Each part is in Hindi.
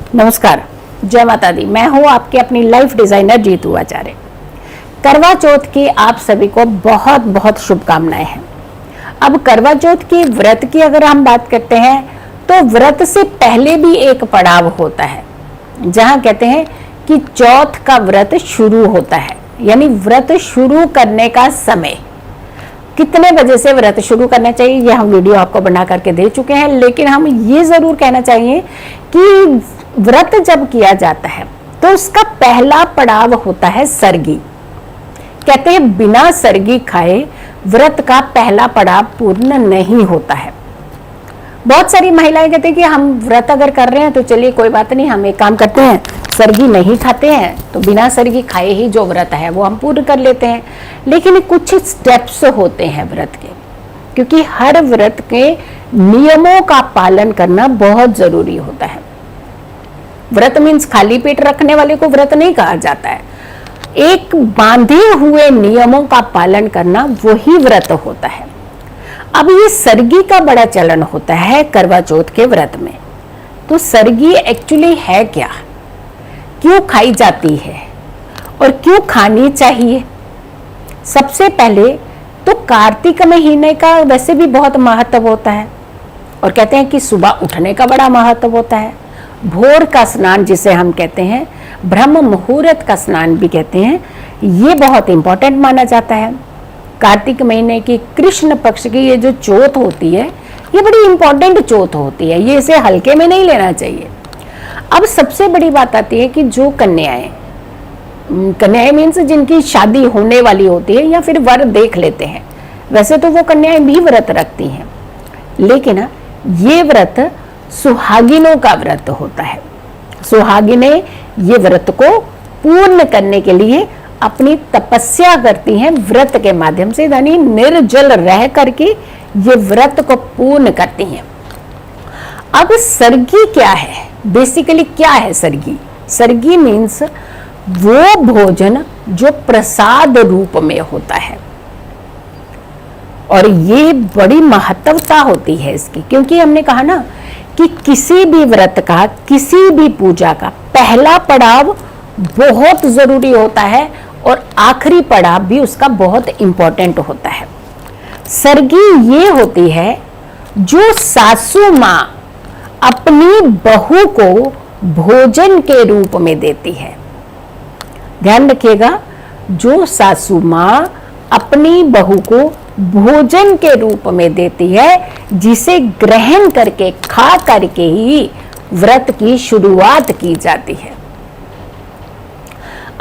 नमस्कार, जय माता दी। मैं हूँ आपके अपनी लाइफ डिजाइनर जीतू आचार्य। करवा चौथ की आप सभी को बहुत बहुत शुभकामनाएं हैं। अब करवा चौथ की व्रत की अगर हम बात करते हैं तो व्रत से पहले भी एक पड़ाव होता है, जहां कहते हैं कि चौथ का व्रत शुरू होता है, यानी व्रत शुरू करने का समय कितने बजे से व्रत शुरू करना चाहिए ये हम वीडियो आपको बना करके दे चुके हैं। लेकिन हम ये जरूर कहना चाहिए कि व्रत जब किया जाता है तो उसका पहला पड़ाव होता है सरगी। कहते हैं बिना सरगी खाए व्रत का पहला पड़ाव पूर्ण नहीं होता है। बहुत सारी महिलाएं कहते हैं कि हम व्रत अगर कर रहे हैं तो चलिए कोई बात नहीं, हम एक काम करते हैं, सरगी नहीं खाते हैं तो बिना सरगी खाए ही जो व्रत है वो हम पूर्ण कर लेते हैं। लेकिन कुछ स्टेप्स होते हैं व्रत के, क्योंकि हर व्रत के नियमों का पालन करना बहुत जरूरी होता है। व्रत मीन्स खाली पेट रखने वाले को व्रत नहीं कहा जाता है। एक बांधे हुए नियमों का पालन करना वही व्रत होता है। अब ये सरगी का बड़ा चलन होता है करवा चौथ के व्रत में। तो सरगी एक्चुअली है क्या, क्यों खाई जाती है और क्यों खानी चाहिए? सबसे पहले तो कार्तिक महीने का वैसे भी बहुत महत्व होता है, और कहते हैं कि सुबह उठने का बड़ा महत्व होता है। भोर का स्नान जिसे हम कहते हैं, ब्रह्म मुहूर्त का स्नान भी कहते हैं, ये बहुत इंपॉर्टेंट माना जाता है। कार्तिक महीने की कृष्ण पक्ष की ये जो चौथ होती है, ये बड़ी इंपॉर्टेंट चौथ होती है, ये इसे हल्के में नहीं लेना चाहिए। अब सबसे बड़ी बात आती है कि जो कन्याएं मीन्स जिनकी शादी होने वाली होती है या फिर वर देख लेते हैं, वैसे तो वो कन्याएं भी व्रत रखती हैं, लेकिन ये व्रत सुहागिनों का व्रत होता है। सुहागिनें ये व्रत को पूर्ण करने के लिए अपनी तपस्या करती हैं व्रत के माध्यम से, यानी निर्जल रह करके ये व्रत को पूर्ण करती हैं। अब सरगी क्या है, बेसिकली क्या है सरगी? सरगी मीन्स वो भोजन जो प्रसाद रूप में होता है, और ये बड़ी महत्वता होती है इसकी, क्योंकि हमने कहा ना कि किसी भी व्रत का, किसी भी पूजा का पहला पड़ाव बहुत जरूरी होता है और आखिरी पड़ाव भी उसका बहुत इंपॉर्टेंट होता है। सरगी ये होती है जो सासू माँ अपनी बहू को भोजन के रूप में देती है। ध्यान रखिएगा, जो सासू माँ अपनी बहू को भोजन के रूप में देती है, जिसे ग्रहण करके, खा करके ही व्रत की शुरुआत की जाती है।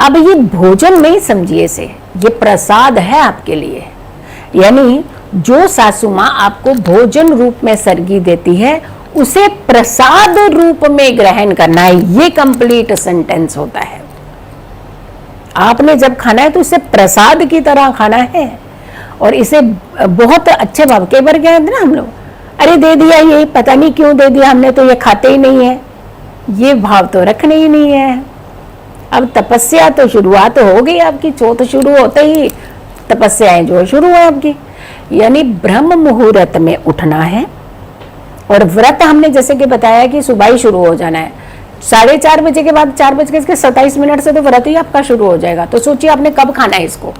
अब ये भोजन नहीं समझिए से, ये प्रसाद है आपके लिए। यानी जो सासू माँ आपको भोजन रूप में सरगी देती है, उसे प्रसाद रूप में ग्रहण करना है, ये कंप्लीट सेंटेंस होता है। आपने जब खाना है तो इसे प्रसाद की तरह खाना है, और इसे बहुत अच्छे भाव के बार क्या ना हम लोग, अरे दे दिया, ये पता नहीं क्यों दे दिया, हमने तो ये खाते ही नहीं है, ये भाव तो रखने ही नहीं है। अब तपस्या तो शुरुआत हो गई आपकी, चौथ शुरू होते ही तपस्याएं जो शुरू है आपकी, यानी ब्रह्म मुहूर्त में उठना है। और व्रत हमने जैसे कि बताया कि सुबह ही शुरू हो जाना है, 4:30 बजे के बाद 4:27 से तो व्रत ही आपका शुरू हो जाएगा। तो सोचिए आपने कब खाना है इसको,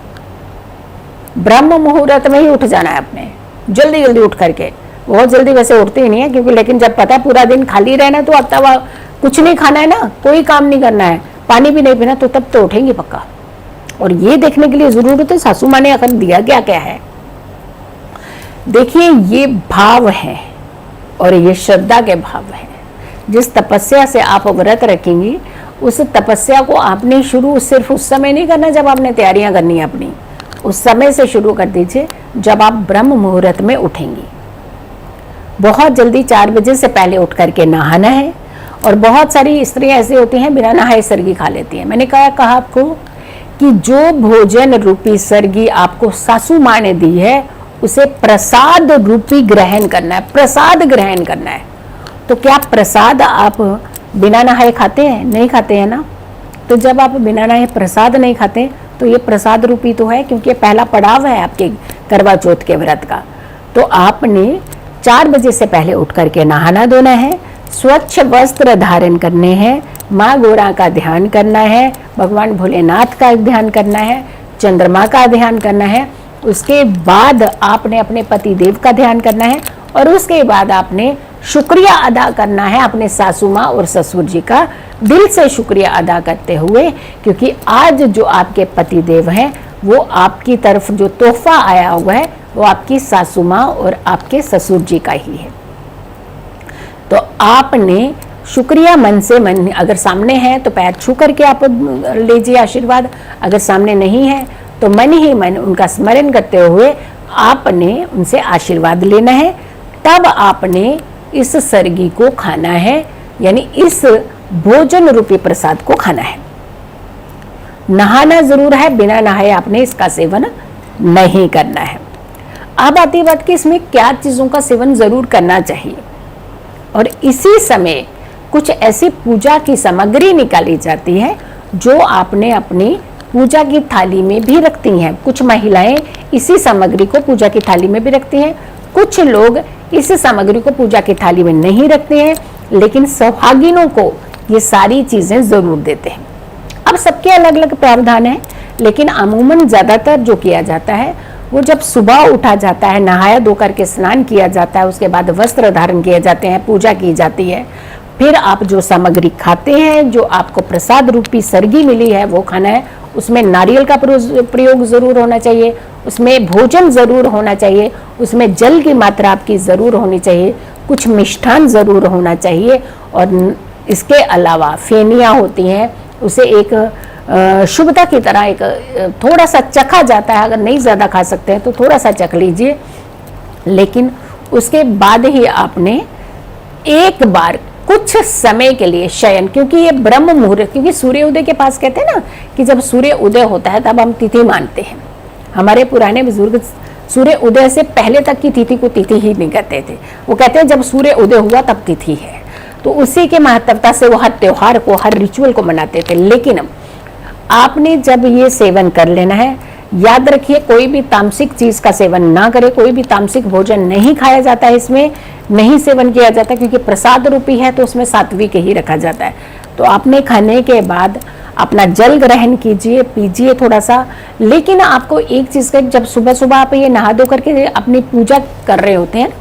ब्रह्म मुहूर्त में ही उठ जाना है आपने, जल्दी जल्दी उठ करके। बहुत जल्दी वैसे उठते ही नहीं है, क्योंकि लेकिन जब पता है पूरा दिन खाली रहना तो अब तब कुछ नहीं खाना है ना, कोई काम नहीं करना है, पानी भी नहीं पीना, तो तब तो उठेंगे पक्का। और ये देखने के लिए जरूरत है सासू माँ ने आखिर दिया क्या क्या है। देखिए ये भाव है और ये श्रद्धा के भाव है। जिस तपस्या से आप व्रत रखेंगी, उस तपस्या को आपने शुरू सिर्फ उस समय नहीं करना जब आपने तैयारियां करनी है अपनी, उस समय से शुरू कर दीजिए जब आप ब्रह्म मुहूर्त में उठेंगी। बहुत जल्दी 4 बजे से पहले उठ करके नहाना है। और बहुत सारी स्त्रियां ऐसी होती हैं बिना नहाए सरगी खा लेती हैं। मैंने कहा आपको कि जो भोजन रूपी सरगी आपको सासू माँ ने दी है, उसे प्रसाद रूपी ग्रहण करना है, प्रसाद ग्रहण करना है। तो क्या प्रसाद आप बिना नहाए खाते हैं? नहीं खाते हैं ना। तो जब आप बिना नहाए प्रसाद नहीं खाते तो ये प्रसाद रूपी तो है, क्योंकि ये पहला पड़ाव है आपके करवा चौथ के व्रत का। तो आपने 4 बजे से पहले उठ करके नहाना धोना है, स्वच्छ वस्त्र धारण करने हैं, माँ गोरा का ध्यान करना है, भगवान भोलेनाथ का ध्यान करना है, चंद्रमा का ध्यान करना है। उसके बाद आपने अपने पति देव का ध्यान करना है और उसके बाद आपने शुक्रिया अदा करना है अपने सासू माँ और ससुर जी का, दिल से शुक्रिया अदा करते हुए, क्योंकि आज जो आपके पति देव हैं वो आपकी तरफ जो तोहफा आया हुआ है वो आपकी सासू माँ और आपके ससुर जी का ही है। तो आपने शुक्रिया मन से, मन अगर सामने है तो पैर छू करके आप लीजिए आशीर्वाद, अगर सामने नहीं है तो मन ही मन उनका स्मरण करते हुए आपने उनसे आशीर्वाद लेना है। तब आपने इस सरगी को खाना है, यानी इस भोजन रूपी प्रसाद को खाना है। नहाना जरूर है, बिना नहाए आपने इसका सेवन नहीं करना है। अब आती बात कि इसमें क्या चीजों का सेवन जरूर करना चाहिए, और इसी समय कुछ ऐसी पूजा की सामग्री निकाली जाती है जो आपने अपनी पूजा की थाली में भी रखती हैं। कुछ महिलाएं इसी सामग्री को पूजा की थाली में भी रखती हैं, कुछ लोग इस सामग्री को पूजा की थाली में नहीं रखते हैं, लेकिन सौभागिनों को ये सारी चीजें जरूर देते हैं। अब सबके अलग अलग प्रावधान है, लेकिन अमूमन ज्यादातर जो किया जाता है वो जब सुबह उठा जाता है, नहाया धो करके स्नान किया जाता है, उसके बाद वस्त्र धारण किए जाते हैं, पूजा की जाती है, फिर आप जो सामग्री खाते हैं, जो आपको प्रसाद रूपी सरगी मिली है वो खाना है। उसमें नारियल का प्रयोग जरूर होना चाहिए, उसमें भोजन जरूर होना चाहिए, उसमें जल की मात्रा आपकी जरूर होनी चाहिए, कुछ मिष्ठान जरूर होना चाहिए, और इसके अलावा फेनियाँ होती हैं, उसे एक शुभता की तरह एक थोड़ा सा चखा जाता है। अगर नहीं ज़्यादा खा सकते हैं तो थोड़ा सा चख लीजिए, लेकिन उसके बाद ही आपने एक बार कुछ समय के लिए शयन, क्योंकि ये ब्रह्म मुहूर्त, क्योंकि सूर्य उदय के पास कहते हैं ना कि जब सूर्य उदय होता है तब हम तिथि मानते हैं। हमारे पुराने बुजुर्ग सूर्य उदय से पहले तक की तिथि को तिथि ही नहीं कहते थे, वो कहते हैं जब सूर्य उदय हुआ तब तिथि है। तो उसी के महत्वता से वो हर त्योहार को, हर रिचुअल को मनाते थे। लेकिन आपने जब ये सेवन कर लेना है, याद रखिए कोई भी तामसिक चीज का सेवन ना करे, कोई भी तामसिक भोजन नहीं खाया जाता है, इसमें नहीं सेवन किया जाता, क्योंकि प्रसाद रूपी है तो उसमें सात्विक ही रखा जाता है। तो आपने खाने के बाद अपना जल ग्रहण कीजिए, पीजिए थोड़ा सा। लेकिन आपको एक चीज का, जब सुबह सुबह आप ये नहा धो करके अपनी पूजा कर रहे होते हैं,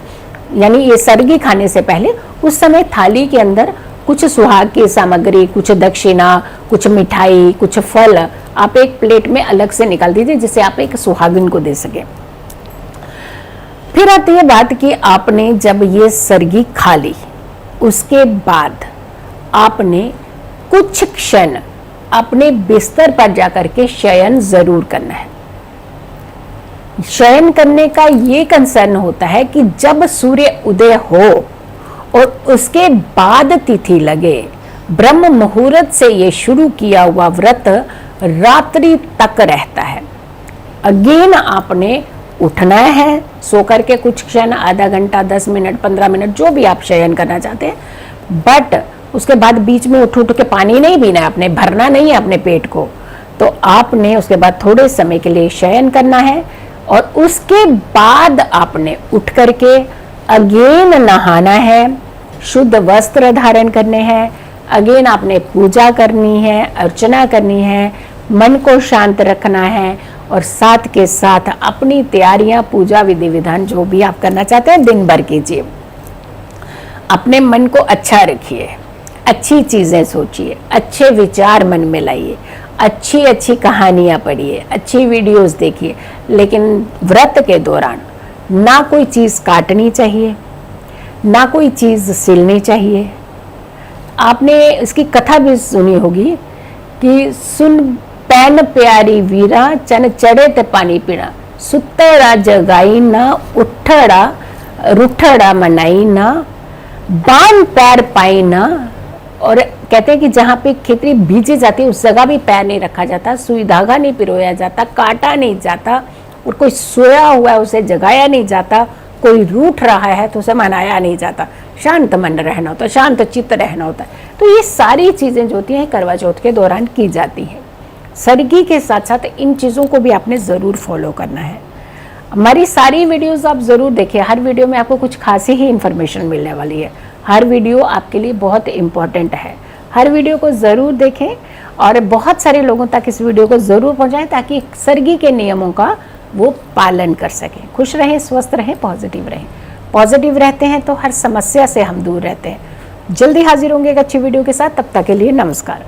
यानी ये सरगी खाने से पहले, उस समय थाली के अंदर कुछ सुहाग की सामग्री, कुछ दक्षिणा, कुछ मिठाई, कुछ फल आप एक प्लेट में अलग से निकाल दीजिए, जिसे आप एक सुहागिन को दे सके। फिर आती है बात कि आपने जब ये सरगी खा ली, उसके बाद आपने कुछ क्षण अपने बिस्तर पर जाकर के शयन जरूर करना है। शयन करने का ये कंसर्न होता है कि जब सूर्य उदय हो और उसके बाद तिथि लगे, ब्रह्म मुहूर्त से ये शुरू किया हुआ व्रत रात्रि तक रहता है। अगेन आपने उठना है, सो करके कुछ क्षण, आधा घंटा, 10 मिनट, 15 मिनट, जो भी आप शयन करना चाहते हैं, बट उसके बाद बीच में उठ उठ के पानी नहीं पीना है, आपने भरना नहीं है अपने पेट को। तो आपने उसके बाद थोड़े समय के लिए शयन करना है, और उसके बाद आपने उठ करके अगेन नहाना है, शुद्ध वस्त्र धारण करने हैं, अगेन आपने पूजा करनी है, अर्चना करनी है, मन को शांत रखना है, और साथ के साथ अपनी तैयारियां, पूजा विधि विधान जो भी आप करना चाहते हैं दिन भर कीजिए। अपने मन को अच्छा रखिए, अच्छी चीजें सोचिए, अच्छे विचार मन में लाइए, अच्छी अच्छी कहानियां पढ़िए, अच्छी वीडियोस देखिए। लेकिन व्रत के दौरान ना कोई चीज काटनी चाहिए, ना कोई चीज सिलनी चाहिए। आपने इसकी कथा भी सुनी होगी कि सुन पैन प्यारी वीरा, चन चढ़े ते पानी पीना, सुतड़ा जगाई ना, उठड़ा रुठड़ा मनाई ना, बान पैर पाई ना। और कहते हैं कि जहाँ पे खेती बीजी जाती है उस जगह भी पैर नहीं रखा जाता, सुई धागा नहीं पिरोया जाता, काटा नहीं जाता, और कोई सोया हुआ है उसे जगाया नहीं जाता, कोई रूठ रहा है तो उसे मनाया नहीं जाता, शांत मन रहना होता है, शांत चित्त रहना होता है। तो ये सारी चीजें जो होती हैं करवा चौथ के दौरान की जाती हैं। सरगी के साथ साथ इन चीज़ों को भी आपने ज़रूर फॉलो करना है। हमारी सारी वीडियोस आप ज़रूर देखिए, हर वीडियो में आपको कुछ खासी ही इन्फॉर्मेशन मिलने वाली है। हर वीडियो आपके लिए बहुत इम्पॉर्टेंट है। हर वीडियो को ज़रूर देखें और बहुत सारे लोगों तक इस वीडियो को ज़रूर पहुंचाएं ताकि सर्गी के नियमों का वो पालन कर सकें। खुश रहें, स्वस्थ रहें, पॉजिटिव रहें। पॉजिटिव रहते हैं तो हर समस्या से हम दूर रहते हैं। जल्दी हाजिर होंगे एक अच्छी वीडियो के साथ, तब तक के लिए नमस्कार।